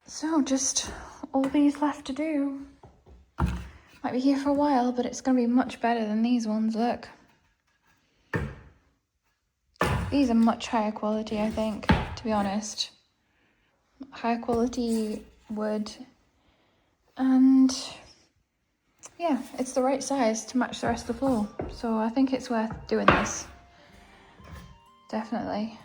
So just all these left to do. Might be here for a while, but it's gonna be much better than these ones, look. These are much higher quality, I think, to be honest. Higher quality wood, and yeah, it's the right size to match the rest of the floor. So I think it's worth doing this. Definitely.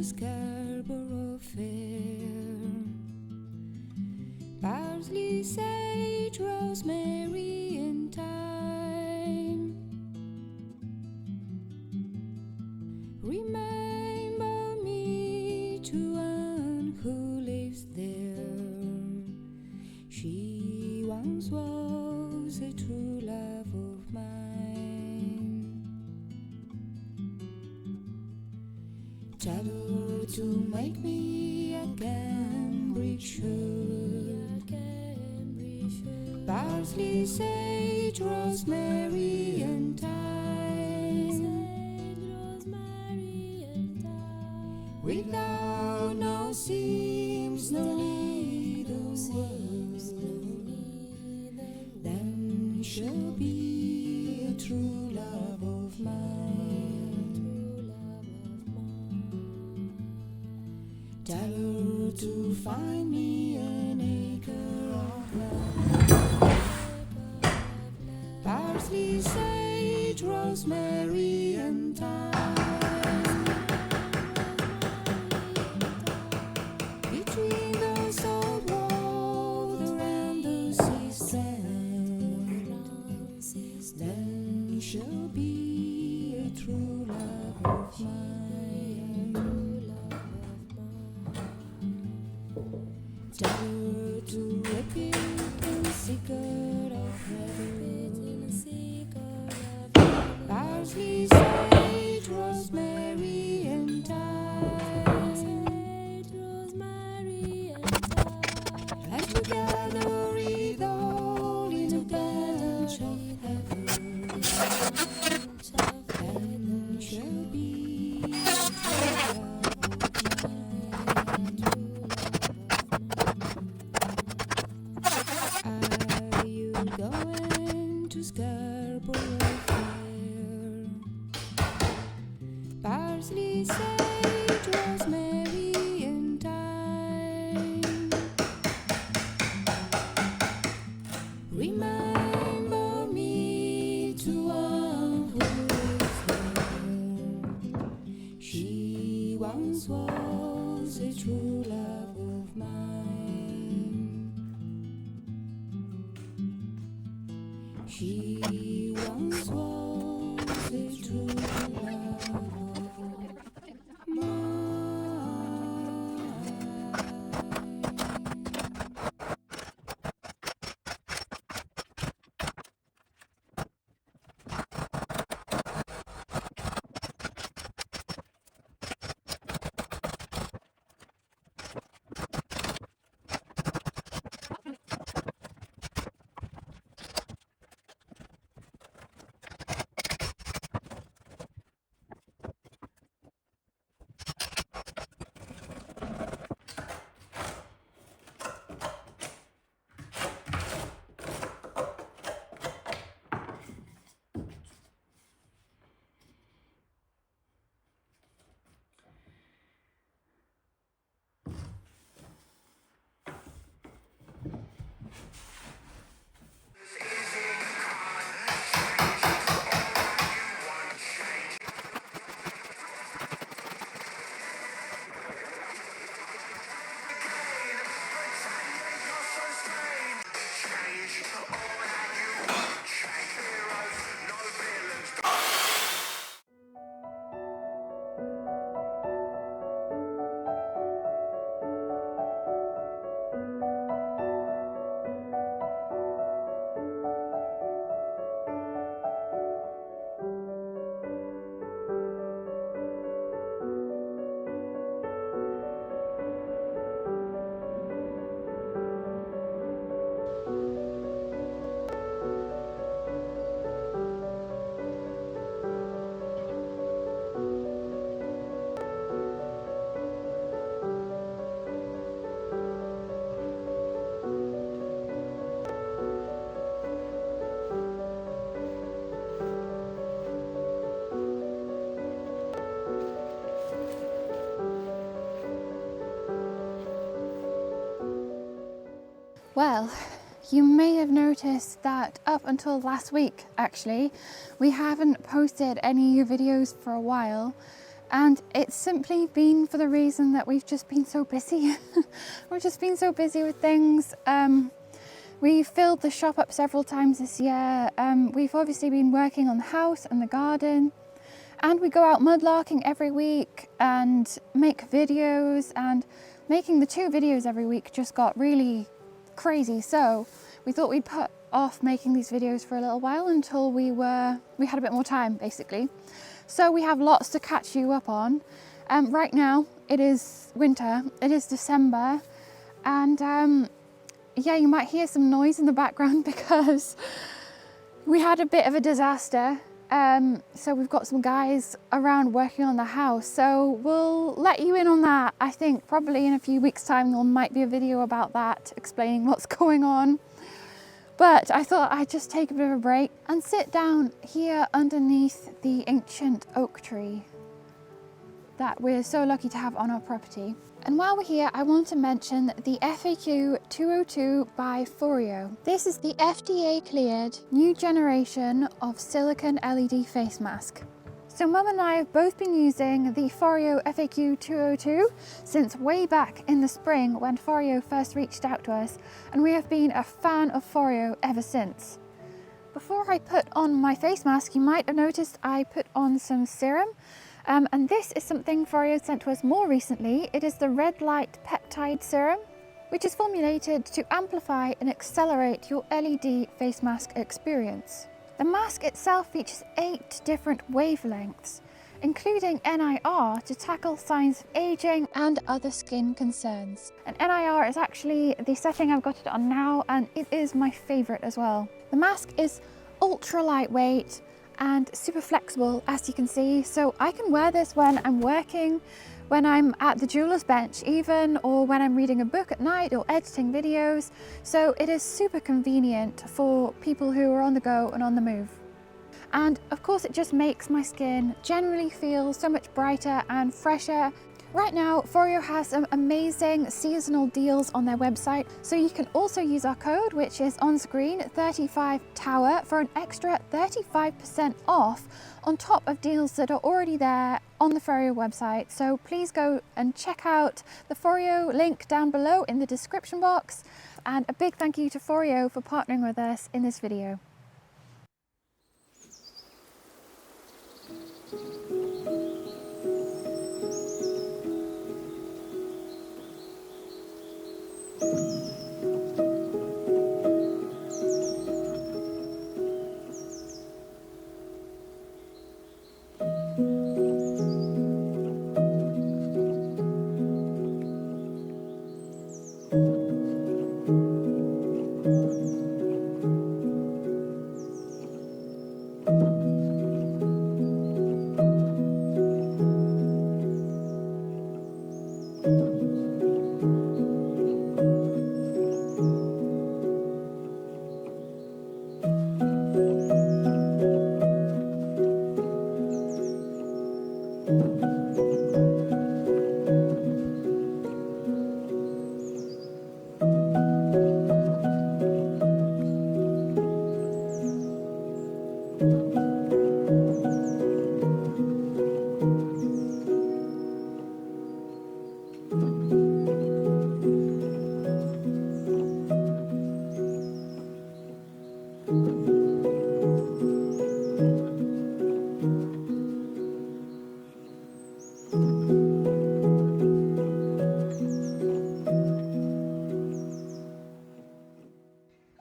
Scarborough Fair. Parsley, sage, rosemary in thyme. Remember me to one who lives there. She Tell her to make me a Cambridge shirt. Parsley, sage, rosemary and thyme. Without no seams, no needlework, then she'll be a true love of mine. Tell her to find me an acre of land. Parsley, sage, rosemary and thyme. Between those old walls around the sea strand, then she'll be a true love of mine. Tell her to whip it in a secret of heaven. Parsley, sage, rosemary and thyme. As we gather it all in a bench of heaven, then she'll be a true love of mine. Are you going to Scarborough Fair? Parsley, sage, rosemary and thyme. Remember me to one who lives there. She once was a true love of mine. She once was a true love of mine. Well, you may have noticed that up until last week, actually, we haven't posted any new videos for a while, and it's simply been for the reason that we've just been so busy. We've just been so busy with things. We filled the shop up several times this year. We've obviously been working on the house and the garden, and we go out mudlarking every week and make videos, and making the 2 videos every week just got really crazy. So we thought we'd put off making these videos for a little while until we had a bit more time, basically. So we have lots to catch you up on. Right now it is winter, it is December, and yeah, you might hear some noise in the background because we had a bit of a disaster. So we've got some guys around working on the house, so we'll let you in on that. I think probably in a few weeks' time there might be a video about that, explaining what's going on. But I thought I'd just take a bit of a break and sit down here underneath the ancient oak tree that we're so lucky to have on our property. And while we're here, I want to mention the FAQ 202 by Foreo. This is the FDA cleared new generation of silicone LED face mask. So Mum and I have both been using the Foreo FAQ 202 since way back in the spring when Foreo first reached out to us, and we have been a fan of Foreo ever since. Before I put on my face mask, you might have noticed I put on some serum. And this is something Foreo sent to us more recently. It is the red light peptide serum, which is formulated to amplify and accelerate your LED face mask experience. The mask itself features 8 different wavelengths, including NIR to tackle signs of aging and other skin concerns. And NIR is actually the setting I've got it on now, and it is my favorite as well. The mask is ultra lightweight and super flexible, as you can see, so I can wear this when I'm working, when I'm at the jeweler's bench even, or when I'm reading a book at night or editing videos. So it is super convenient for people who are on the go and on the move. And of course it just makes my skin generally feel so much brighter and fresher. Right now, Foreo has some amazing seasonal deals on their website, so you can also use our code, which is on screen, 35TOWER, for an extra 35% off on top of deals that are already there on the Foreo website. So please go and check out the Foreo link down below in the description box. And a big thank you to Foreo for partnering with us in this video.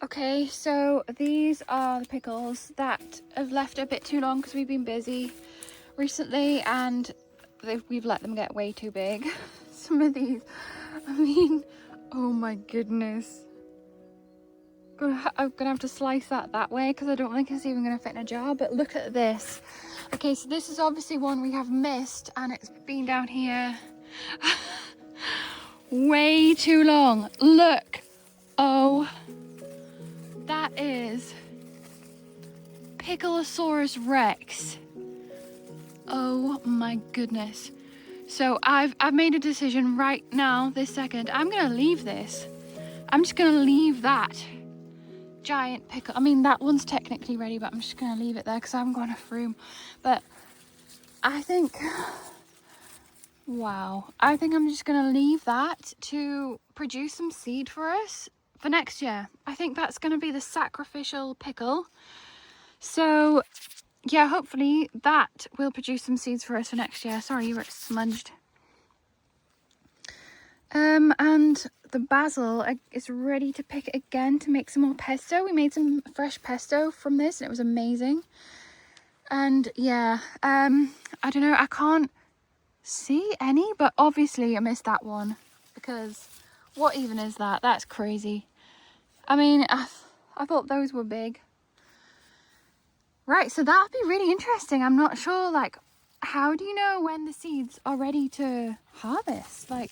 Okay, so these are the pickles that have left a bit too long because we've been busy recently and we've let them get way too big. Some of these, I mean, oh my goodness. I'm gonna have to slice that way because I don't think it's even gonna fit in a jar, but look at this. Okay, so this is obviously one we have missed and it's been down here way too long. Look, oh, that is Pickleosaurus Rex. Oh my goodness. So I've made a decision right now, this second. I'm gonna leave this. I'm just gonna leave that giant pickle. I mean, that one's technically ready, but I'm just gonna leave it there because I haven't got enough room. But I think, wow, I think I'm just gonna leave that to produce some seed for us for next year. I think that's gonna be the sacrificial pickle. So yeah, hopefully that will produce some seeds for us for next year. Sorry, you were smudged. And the basil is ready to pick again to make some more pesto. We made some fresh pesto from this and it was amazing. And yeah, I don't know, I can't see any, but obviously I missed that one because what even is that? That's crazy. I mean, I thought those were big. Right, so that would be really interesting. I'm not sure, like, how do you know when the seeds are ready to harvest? Like,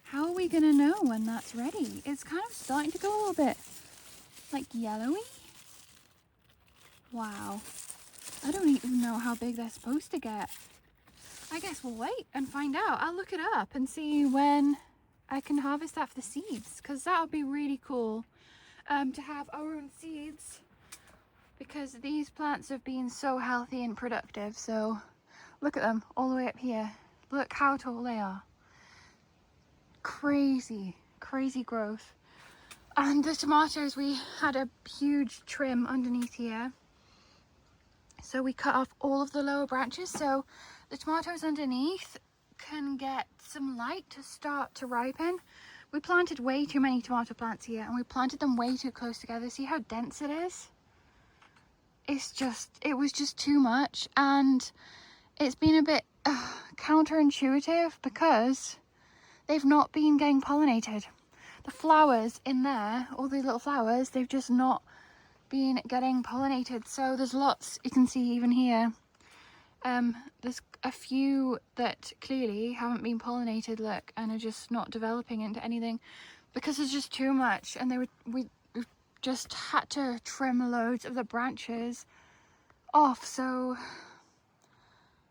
how are we gonna know when that's ready? It's kind of starting to go a little bit, like, yellowy. Wow. I don't even know how big they're supposed to get. I guess we'll wait and find out. I'll look it up and see when I can harvest that for the seeds, because that would be really cool to have our own seeds, because these plants have been so healthy and productive. So look at them all the way up here. Look how tall they are. Crazy, crazy growth. And the tomatoes, we had a huge trim underneath here. So we cut off all of the lower branches so the tomatoes underneath can get some light to start to ripen. We planted way too many tomato plants here, and we planted them way too close together. See how dense it is? It was just too much, and it's been a bit counterintuitive because they've not been getting pollinated. The flowers in there, all these little flowers, they've just not been getting pollinated. So there's lots, you can see even here, there's a few that clearly haven't been pollinated, look, and are just not developing into anything because there's just too much. And we just had to trim loads of the branches off. So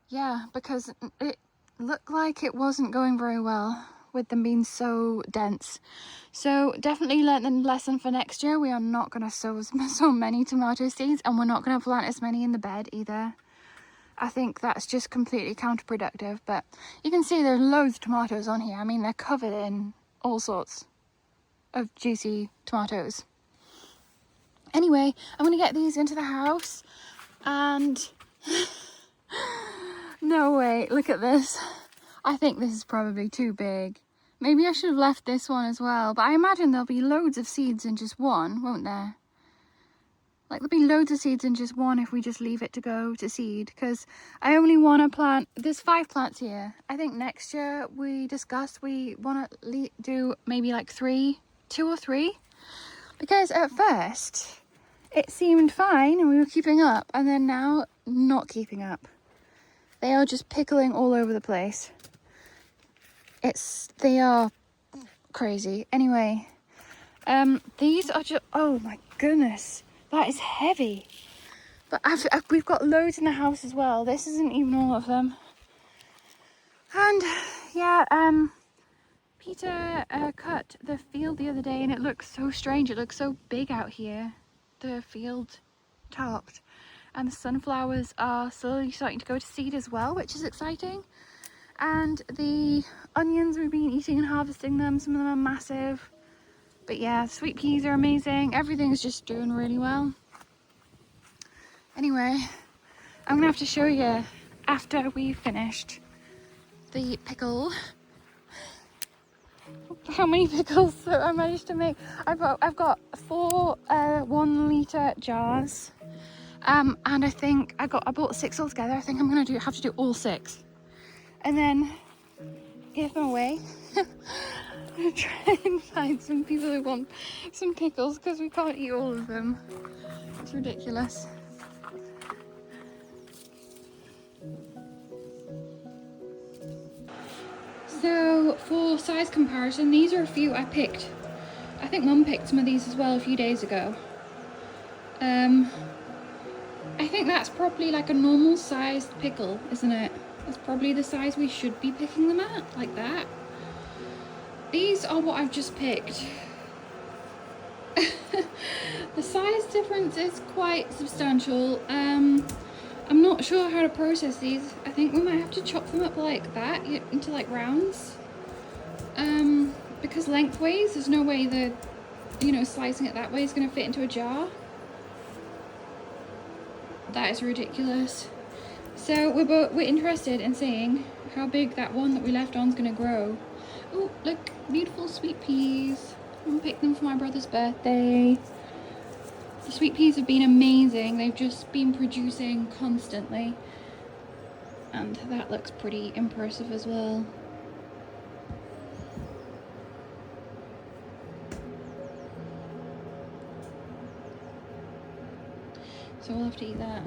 yeah, because it looked like it wasn't going very well with them being so dense. So definitely learn the lesson for next year. We are not going to sow so many tomato seeds, and we're not going to plant as many in the bed either. I think that's just completely counterproductive. But you can see there's loads of tomatoes on here. I mean, they're covered in all sorts of juicy tomatoes. Anyway, I'm going to get these into the house, and no way, look at this. I think this is probably too big. Maybe I should have left this one as well, but I imagine there'll be loads of seeds in just one, won't there? Like, there'll be loads of seeds in just one if we just leave it to go to seed, because I only want to plant, there's 5 plants here. I think next year we discussed we want to do maybe like 2 or 3, because at first it seemed fine and we were keeping up, and then now not keeping up. They are just pickling all over the place. They are crazy. Anyway, these are just, oh my goodness, that is heavy. But we've got loads in the house as well. This isn't even all of them. And yeah, Peter cut the field the other day, and it looks so strange. It looks so big out here, the field topped. And the sunflowers are slowly starting to go to seed as well, which is exciting. And the onions, we've been eating and harvesting them. Some of them are massive. But yeah, sweet peas are amazing. Everything's just doing really well. Anyway, I'm gonna have to show you after we've finished the pickle. How many pickles that I managed to make. I've got 4 1 litre jars. And I think I bought 6 altogether. I think I'm gonna have to do all 6. And then give them away. I'm gonna try and find some people who want some pickles, because we can't eat all of them. It's ridiculous. So for size comparison, these are a few I picked. I think Mum picked some of these as well a few days ago. I think that's probably like a normal sized pickle, isn't it? That's probably the size we should be picking them at, like that. These are what I've just picked. The size difference is quite substantial. I'm not sure how to process these. I think we might have to chop them up like that into like rounds. Because lengthways, there's no way slicing it that way is going to fit into a jar. That is ridiculous. So we're interested in seeing how big that one that we left on is going to grow. Oh, look, beautiful sweet peas. I'm going to pick them for my brother's birthday. The sweet peas have been amazing. They've just been producing constantly. And that looks pretty impressive as well. So we'll have to eat that.